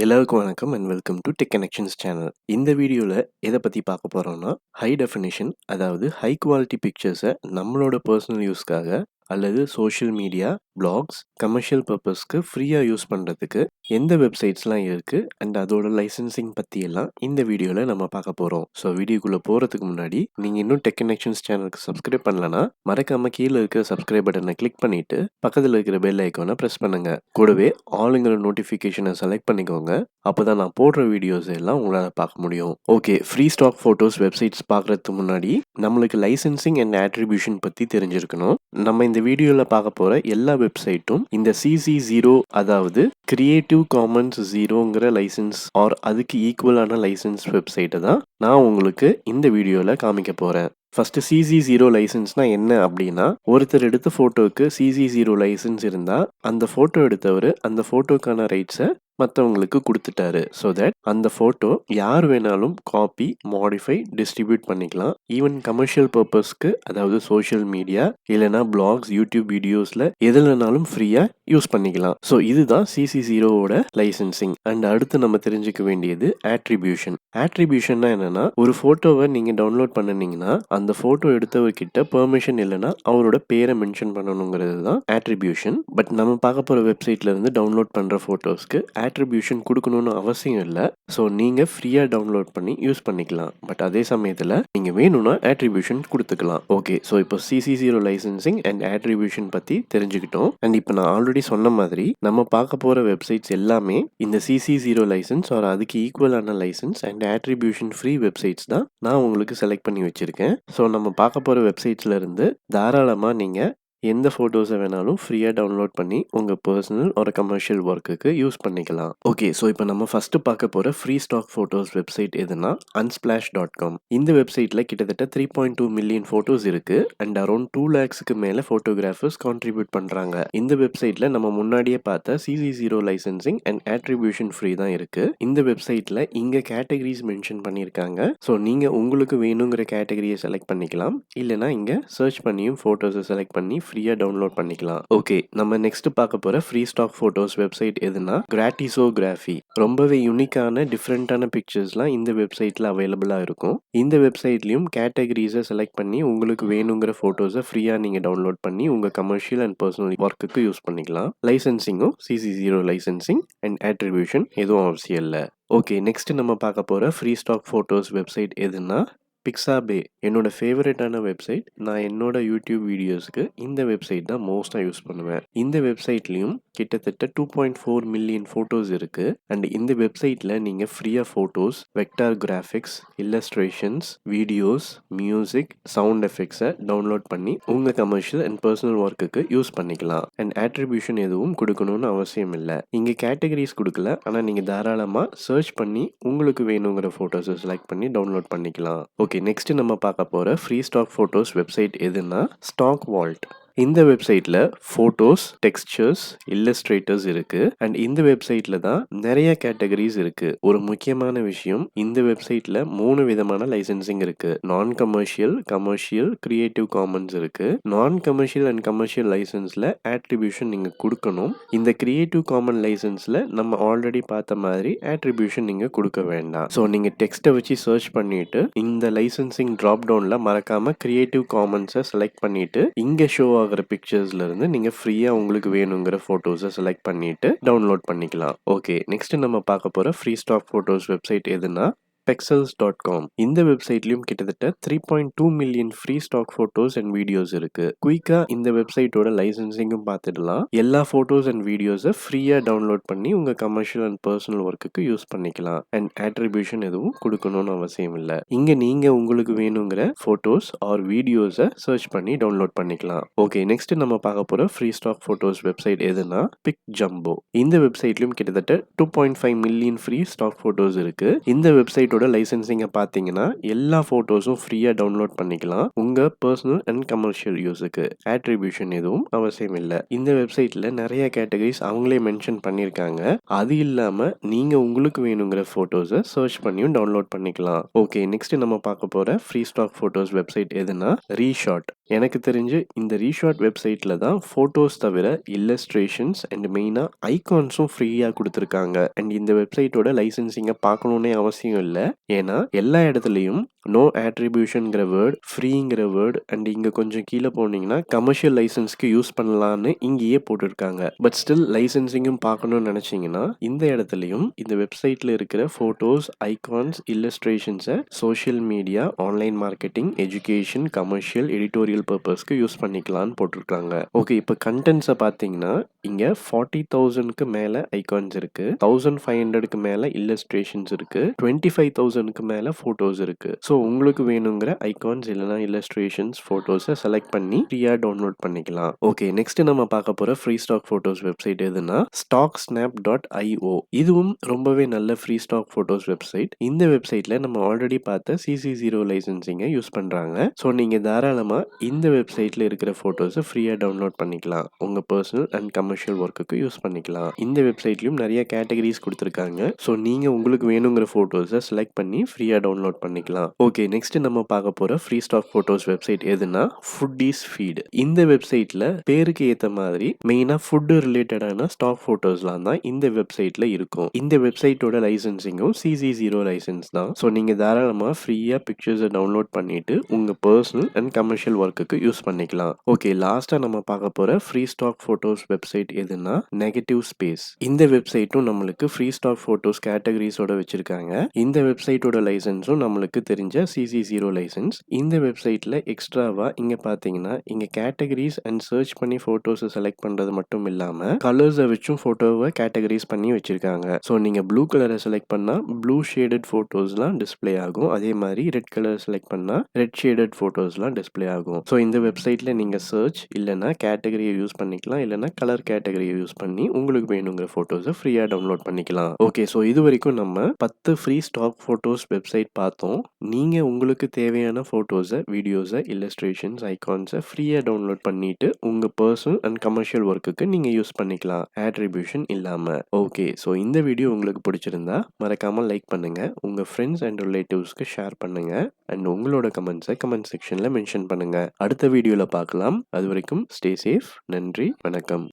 எல்லாருக்கும் வணக்கம் and welcome to Connectionz channel. இந்த வீடியோவில் எதை பற்றி பார்க்க போகிறோம்னா ஹை டெஃபினிஷன், அதாவது ஹை குவாலிட்டி பிக்சர்ஸை நம்மளோட பர்சனல் யூஸ்க்காக அல்லது சோஷியல் மீடியா, பிளாக்ஸ், கமர்ஷியல் பர்பஸ்க்கு ஃப்ரீயாக யூஸ் பண்ணுறதுக்கு எந்த வெப்சைட்ஸ்லாம் இருக்குது அண்ட் அதோட லைசன்சிங் பற்றியெல்லாம் இந்த வீடியோவில் நம்ம பார்க்க போகிறோம். ஸோ வீடியோக்குள்ளே போகிறதுக்கு முன்னாடி நீங்கள் இன்னும் Connectionz சேனலுக்கு சப்ஸ்கிரைப் பண்ணலன்னா மறக்காமல் கீழே இருக்கிற சப்ஸ்கிரைப் பட்டனை கிளிக் பண்ணிவிட்டு பக்கத்தில் இருக்கிற பெல் ஐக்கானை ப்ரெஸ் பண்ணுங்கள். கூடவே ஆளுங்கிற நோட்டிஃபிகேஷனை செலக்ட் பண்ணிக்கோங்க. அப்போதான் நான் போடுற வீடியோஸ் எல்லாம் உங்களால் பார்க்க முடியும். Okay, free stock photos websites பார்க்குறதுக்கு முன்னாடி நம்மளுக்கு லைசன்சிங் அண்ட் அட்ரிபியூஷன் பற்றி தெரிஞ்சிருக்கணும். நம்ம இந்த வீடியோவில் பார்க்க போகிற எல்லா வெப்சைட்டும் இந்த CC0, அதாவது கிரியேட்டிவ் காமன்ஸ் 0ங்கிற லைசன்ஸ் ஆர் அதுக்கு ஈக்குவலான லைசன்ஸ் வெப்சைட்டை தான் நான் உங்களுக்கு இந்த வீடியோவில் காமிக்க போகிறேன். ஃபஸ்ட்டு CC0 லைசன்ஸ்னா என்ன அப்படின்னா, ஒருத்தர் எடுத்த ஃபோட்டோவுக்கு CC0 லைசன்ஸ் இருந்தால் அந்த ஃபோட்டோ எடுத்தவர் அந்த ஃபோட்டோக்கான ரைட்ஸை மற்றவங்களுக்கு கொடுத்துட்டாரு. ஸோ தட் அந்த ஃபோட்டோ யார் வேணாலும் காப்பி, மாடிஃபை, டிஸ்ட்ரிபியூட் பண்ணிக்கலாம். ஈவன் கமர்ஷியல் பர்பஸ்க்கு, அதாவது சோஷியல் மீடியா இல்லைனா பிளாக்ஸ், யூடியூப் வீடியோஸில் எதுலனாலும் ஃப்ரீயாக யூஸ் பண்ணிக்கலாம். ஸோ இதுதான் CC0வோட லைசன்சிங். அண்ட் அடுத்து நம்ம தெரிஞ்சுக்க வேண்டியது அட்ரிபியூஷன். அட்ரிபியூஷன்னா என்னன்னா, ஒரு ஃபோட்டோவை நீங்கள் டவுன்லோட் பண்ணினீங்கன்னா அந்த ஃபோட்டோ எடுத்தவர்கிட்ட பெர்மிஷன் இல்லைன்னா அவரோட பேரை மென்ஷன் பண்ணணுங்கிறது தான் அட்ரிபியூஷன். பட் நம்ம பார்க்க போகிற வெப்சைட்ல இருந்து டவுன்லோட் பண்ணுற ஃபோட்டோஸ்க்கு அட்ரிபியூஷன் கொடுக்கணும்னு அவசியம் இல்லை. ஸோ நீங்கள் ஃப்ரீயாக டவுன்லோட் பண்ணி யூஸ் பண்ணிக்கலாம். பட் அதே சமயத்தில் நீங்கள் வேணும்னா அட்ரிபியூஷன் கொடுத்துக்கலாம். ஓகே, ஸோ இப்போ CC0 லைசன்சிங் அண்ட் அட்ரிபியூஷன் பற்றி தெரிஞ்சுக்கிட்டோம். அண்ட் இப்போ நான் ஆல்ரெடி சொன்ன மாதிரி நம்ம பார்க்க போகிற வெப்சைட்ஸ் எல்லாமே இந்த CC0 லைசன்ஸ் ஆர் அதுக்கு ஈக்குவலான license and attribution free websites தான் நான் உங்களுக்கு செலக்ட் பண்ணி வச்சுருக்கேன். ஸோ நம்ம பார்க்க போகிற வெப்சைட்ஸில் இருந்து தாராளமாக நீங்கள் எந்த ஃபோட்டோஸை வேணாலும் ஃப்ரீயாக டவுன்லோட் பண்ணி உங்கள் பர்சனல் ஒரு கமர்ஷியல் ஒர்க்குக்கு யூஸ் பண்ணிக்கலாம். ஓகே, ஸோ இப்போ நம்ம ஃபஸ்ட்டு பார்க்க போகிற ஃப்ரீ ஸ்டாக் ஃபோட்டோஸ் வெப்சைட் எதுனா Unsplash.com. இந்த வெப்சைட்டில் கிட்டத்தட்ட 3.2 மில்லியன் ஃபோட்டோஸ் இருக்குது அண்ட் அரௌண்ட் 2 lakhsக்கு மேலே ஃபோட்டோகிராஃபர்ஸ் கான்ட்ரிபியூட் பண்ணுறாங்க. இந்த வெப்சைட்டில் நம்ம முன்னாடியே பார்த்த CC0 licensing and attribution free தான் இருக்குது. இந்த வெப்சைட்டில் இங்கே கேட்டகரிஸ் மென்ஷன் பண்ணியிருக்காங்க. ஸோ நீங்கள் உங்களுக்கு வேணுங்கிற கேட்டகரியை செலக்ட் பண்ணிக்கலாம். இல்லைனா இங்கே சர்ச் பண்ணியும் ஃபோட்டோஸை செலக்ட் பண்ணி ஃப்ரீயாக டவுன்லோட் பண்ணிக்கலாம். ஓகே, நம்ம நெக்ஸ்ட் பார்க்க போகிற ஃப்ரீ ஸ்டாக் ஃபோட்டோஸ் வெப்சைட் எதுனா Gratisography. ரொம்பவே யூனிக்கான டிஃப்ரெண்ட்டான பிக்சர்ஸ்லாம் இந்த வெப்சைட்டில் அவைலபிளாக இருக்கும். இந்த வெப்சைட்லையும் கேட்டகரிஸை செலக்ட் பண்ணி உங்களுக்கு வேணுங்கிற ஃபோட்டோஸை ஃப்ரீயாக நீங்கள் டவுன்லோட் பண்ணி உங்கள் கமர்ஷியல் அண்ட் பர்சனல் ஒர்க்குக்கு யூஸ் பண்ணிக்கலாம். லைசன்சிங்கும் CC0 லைசன்சிங் அண்ட் அட்ரிபியூஷன் எதுவும் அவசியம் இல்லை. ஓகே, நெக்ஸ்ட் நம்ம பார்க்க போகிற ஃப்ரீ ஸ்டாக் ஃபோட்டோஸ் வெப்சைட் எதுனா Pixabay. என்னோட ஃபேவரட்டான வெப்சைட். நான் என்னோட யூடியூப் வீடியோஸ்க்கு இந்த வெப்சைட் தான் மோஸ்ட்டாக யூஸ் பண்ணுவேன். இந்த வெப்சைட்லேயும் கிட்டத்தட்ட 2.4 மில்லியன் ஃபோட்டோஸ் இருக்குது. அண்ட் இந்த வெப்சைட்டில் நீங்கள் ஃப்ரீயாக photos, vector graphics, illustrations, videos, music, sound எஃபெக்ட்ஸை டவுன்லோட் பண்ணி உங்கள் கமர்ஷியல் அண்ட் பர்சனல் ஒர்க்குக்கு யூஸ் பண்ணிக்கலாம். அண்ட் அட்ரிபியூஷன் எதுவும் கொடுக்கணும்னு அவசியம் இல்லை. இங்கே கேட்டகரிஸ் கொடுக்கல, ஆனால் நீங்கள் தாராளமாக சர்ச் பண்ணி உங்களுக்கு வேணுங்கிற ஃபோட்டோஸை செலக்ட் பண்ணி டவுன்லோட் பண்ணிக்கலாம். ஓகே, நெக்ஸ்ட் நம்ம பார்க்க போகிற ஃப்ரீ ஸ்டாக் ஃபோட்டோஸ் வெப்சைட் எதுனா Stockvault. இந்த வெப்சைட்டில் ஃபோட்டோஸ், டெக்ஸ்சர்ஸ், இல்லஸ்ட்ரேட்டர்ஸ் இருக்குது. அண்ட் இந்த வெப்சைட்டில் தான் நிறைய கேட்டகரிஸ் இருக்குது. ஒரு முக்கியமான விஷயம், இந்த வெப்சைட்டில் 3 விதமான லைசன்சிங் இருக்குது. நான் கமர்ஷியல், கமர்ஷியல், கிரியேட்டிவ் காமன்ஸ் இருக்குது. நான் கமர்ஷியல் அண்ட் கமர்ஷியல் லைசன்ஸில் அட்ரிபியூஷன் நீங்கள் கொடுக்கணும். இந்த கிரியேட்டிவ் காமன் லைசன்ஸில் நம்ம ஆல்ரெடி பார்த்த மாதிரி அட்ரிபியூஷன் நீங்கள் கொடுக்க வேண்டாம். ஸோ நீங்கள் டெக்ஸ்ட்டை வச்சு சர்ச் பண்ணிவிட்டு இந்த லைசன்சிங் ட்ராப் டவுனில் மறக்காமல் கிரியேட்டிவ் காமன்ஸை செலக்ட் பண்ணிவிட்டு இங்கே ஷோ ஆகிற பிக்சர்ஸ்ல இருந்து நீங்க ஃப்ரீயா உங்களுக்கு வேணுங்கிற போட்டோஸை செலக்ட் பண்ணிட்டு டவுன்லோட் பண்ணிக்கலாம். ஓகே, நெக்ஸ்ட் நம்ம பார்க்க போற ஃப்ரீ ஸ்டாக் போட்டோஸ் வெப்சைட் எதுனா Pexels.com. இந்த வெப்சைட்லையும் கிட்டத்தட்ட 3.2 million free stock photos and videos இருக்கு. குயிக்காக இந்த வெப்சைட்டோட லைசன்சிங்கும் பார்த்துடலாம். எல்லா ஃபோட்டோஸ் அண்ட் வீடியோஸை ஃப்ரீயாக டவுன்லோட் பண்ணி உங்கள் கமர்ஷியல் அண்ட் பர்சனல் ஒர்க்குக்கு யூஸ் பண்ணிக்கலாம். அண்ட் அட்ரிபியூஷன் எதுவும் கொடுக்கணும்னு அவசியம் இல்லை. இங்கே நீங்கள் உங்களுக்கு வேணுங்கிற ஃபோட்டோஸ் ஆர் வீடியோஸை சர்ச் பண்ணி டவுன்லோட் பண்ணிக்கலாம். ஓகே, நெக்ஸ்ட் நம்ம பார்க்க போகிற ஃப்ரீ ஸ்டாக் ஃபோட்டோஸ் வெப்சைட் எதுனா PicJumbo. இந்த வெப்சைட்லையும் கிட்டத்தட்ட 2.5 மில்லியன் ஃப்ரீ ஸ்டாக் ஃபோட்டோஸ் இருக்கு. இந்த வெப்சைட்டோட லைசன்சிங்கை பார்த்தீங்கன்னா எல்லா ஃபோட்டோஸும் ஃப்ரீயாக டவுன்லோட் பண்ணிக்கலாம் உங்கள் பர்சனல் அண்ட் கமர்ஷியல் யூஸுக்கு. அட்ரிபியூஷன் எதுவும் அவசியம் இல்லை. இந்த வெப்சைட்டில் நிறைய கேட்டகரிஸ் அவங்களே மென்ஷன் பண்ணியிருக்காங்க. அது இல்லாமல் நீங்கள் உங்களுக்கு வேணுங்கிற ஃபோட்டோஸை சர்ச் பண்ணியும் டவுன்லோட் பண்ணிக்கலாம். ஓகே, நெக்ஸ்ட் நம்ம பார்க்க போகிற ஃப்ரீ ஸ்டாக் ஃபோட்டோஸ் வெப்சைட் எதுனா ReShot. எனக்கு தெரிஞ்சு இந்த ReShot வெப்சைட்ல தான் ஃபோட்டோஸ் தவிர இல்லஸ்ட்ரேஷன்ஸ் அண்ட் மெயினா ஐகான்ஸும் ஃப்ரீயா குடுத்துருக்காங்க. அண்ட் இந்த வெப்சைட்டோட லைசென்சிங்க பார்க்கணும்னே அவசியம் இல்ல. ஏன்னா எல்லா இடத்துலயும் நோ அட்ரிபியூஷன்ங்கிற வேர்ட், ஃப்ரீங்கிற வேர்ட் அண்ட் இங்க கொஞ்சம் கீழ போனீங்கன்னா கமர்ஷியல் லைசென்ஸ்க்கு யூஸ் பண்ணலான்னு இங்கேயே போட்டுருக்காங்க. பட் ஸ்டில் லைசென்சிங்கும் பார்க்கணும்னு நினைச்சீங்கன்னா இந்த இடத்துலயும் இந்த வெப்சைட்ல இருக்கிற ஃபோட்டோஸ், ஐகான்ஸ், இல்லஸ்ட்ரேஷன்ஸை social media, online marketing, education, commercial, editorial பர்பஸ்க்கு யூஸ் பண்ணிக்கலாம்னு போட்டிருக்காங்க. ஓகே, இப்போ கண்டென்ட்ஸை பார்த்தீங்கன்னா இங்க 40,000க்கு மேல ஐகான்ஸ் இருக்கு, 1,500க்கு மேல இல்லஸ்ட்ரேஷன்ஸ் இருக்கு, 25,000க்கு மேல போட்டோஸ் இருக்கு. ஸோ உங்களுக்கு வேணுங்கிற ஐகான்ஸ் இல்லைனா இல்லஸ்ட்ரேஷன்ஸ், போட்டோஸை செலக்ட் பண்ணி ஃப்ரீயா டவுன்லோட் பண்ணிக்கலாம். ஓகே, நெக்ஸ்ட் நம்ம பார்க்க போற ஃப்ரீ ஸ்டாக் போட்டோஸ் வெப்சைட் எதுனா stocksnap.io. இதுவும் ரொம்பவே நல்ல ஃப்ரீ ஸ்டாக் போட்டோஸ் வெப்சைட். இந்த வெப்சைட்ல நம்ம ஆல்ரெடி பார்த்த CC0 லைசென்சிங்க யூஸ் பண்றாங்க. ஸோ நீங்க தாராளமா இந்த வெப்சைட்ல இருக்கிற போட்டோஸை ஃப்ரீயா டவுன்லோட் பண்ணிக்கலாம். உங்க பர்சனல் அண்ட் கமர்ஷியல் ஒர்க்குக்கு யூஸ் பண்ணிக்கலாம். இந்த வெப்சைட்லயும் நிறைய கேட்டகரிஸ் கொடுத்துருக்காங்க. ஸோ நீங்க உங்களுக்கு வேணுங்கிற போட்டோஸை செலக்ட் பண்ணி ஃப்ரீயா டவுன்லோட் பண்ணிக்கலாம். ஓகே, நெக்ஸ்ட் நம்ம பார்க்க போற ஃப்ரீ ஸ்டாக் போட்டோஸ் வெப்சைட் எதுனா FoodiesFeed. இந்த வெப்சைட்ல பேருக்கு ஏத்த மாதிரி மெயினா ஃபுட் ரிலேட்டடான ஸ்டாக் போட்டோஸ்லாம் தான் இந்த வெப்சைட்ல இருக்கும். இந்த வெப்சைட்டோட லைசென்சிங்கும் CC0 லைசென்ஸ் தான். ஸோ நீங்க தாராளமா ஃப்ரீயா பிக்சர்ஸை டவுன்லோட் பண்ணிட்டு உங்க பர்சனல் அண்ட் கமர்ஷியல் ஒர்க்குக்கு யூஸ் பண்ணிக்கலாம். ஓகே, லாஸ்டா நம்ம பார்க்க போற ஃப்ரீ ஸ்டாக் போட்டோஸ் வெப்சைட் எதுனா நெகட்டிவ் ஸ்பேஸ். இந்த வெப்சைட்டும் நம்மளுக்கு ஃப்ரீ ஸ்டாக் போட்டோஸ் கேட்டகரிஸோட வச்சிருக்காங்க. இந்த வெப்சைட்டோட லைசென்ஸும் நம்மளுக்கு தெரிஞ்ச CC0 லைசென்ஸ். இந்த வெப்சைட்ல எக்ஸ்ட்ராவா இங்க பாத்தீங்கன்னா இங்க கேட்டகரிஸ் அண்ட் சர்ச் பண்ணி போட்டோஸை செலக்ட் பண்றது மட்டும் இல்லாம கலர்ஸை வச்சும் போட்டோவை கேட்டகரிஸ் பண்ணி வச்சிருக்காங்க. ஸோ நீங்க ப்ளூ கலரை செலக்ட் பண்ணா ப்ளூ ஷேடட் போட்டோஸ்லாம் டிஸ்பிளே ஆகும். அதே மாதிரி ரெட் கலர் செலக்ட் பண்ணா ரெட் ஷேடட் போட்டோஸ்லாம் டிஸ்பிளே ஆகும். ஸோ இந்த வெப்சைட்ல நீங்க சர்ச் இல்லைன்னா கேட்டகரியை யூஸ் பண்ணிக்கலாம், இல்லைன்னா கலர் கேட்டகரியை யூஸ் பண்ணி உங்களுக்கு வேணுங்கிற போட்டோஸை ஃப்ரீயா டவுன்லோட் பண்ணிக்கலாம். ஓகே, ஸோ இது வரைக்கும் நம்ம 10 ஃப்ரீ ஸ்டாக் போட்டோஸ் வெப்சைட் பார்த்தோம். நீங்க உங்களுக்கு தேவையான போட்டோஸை, வீடியோஸை, இல்லஸ்ட்ரேஷன்ஸ், ஐகான்ஸை ஃப்ரீயா டவுன்லோட் பண்ணிட்டு உங்க பர்சனல் அண்ட் கமர்ஷியல் ஒர்க்குக்கு நீங்க யூஸ் பண்ணிக்கலாம், அட்ரிபியூஷன் இல்லாம. ஓகே, ஸோ இந்த வீடியோ உங்களுக்கு பிடிச்சிருந்தா மறக்காம லைக் பண்ணுங்க, உங்க ஃப்ரெண்ட்ஸ் அண்ட் ரிலேட்டிவ்ஸ்க்கு ஷேர் பண்ணுங்க அண்ட் உங்களோட கமெண்ட்ஸை கமெண்ட் செக்ஷன்ல மென்ஷன் பண்ணுங்க. அடுத்த வீடியோல பார்க்கலாம். அது வரைக்கும் ஸ்டே சேஃப். நன்றி, வணக்கம்.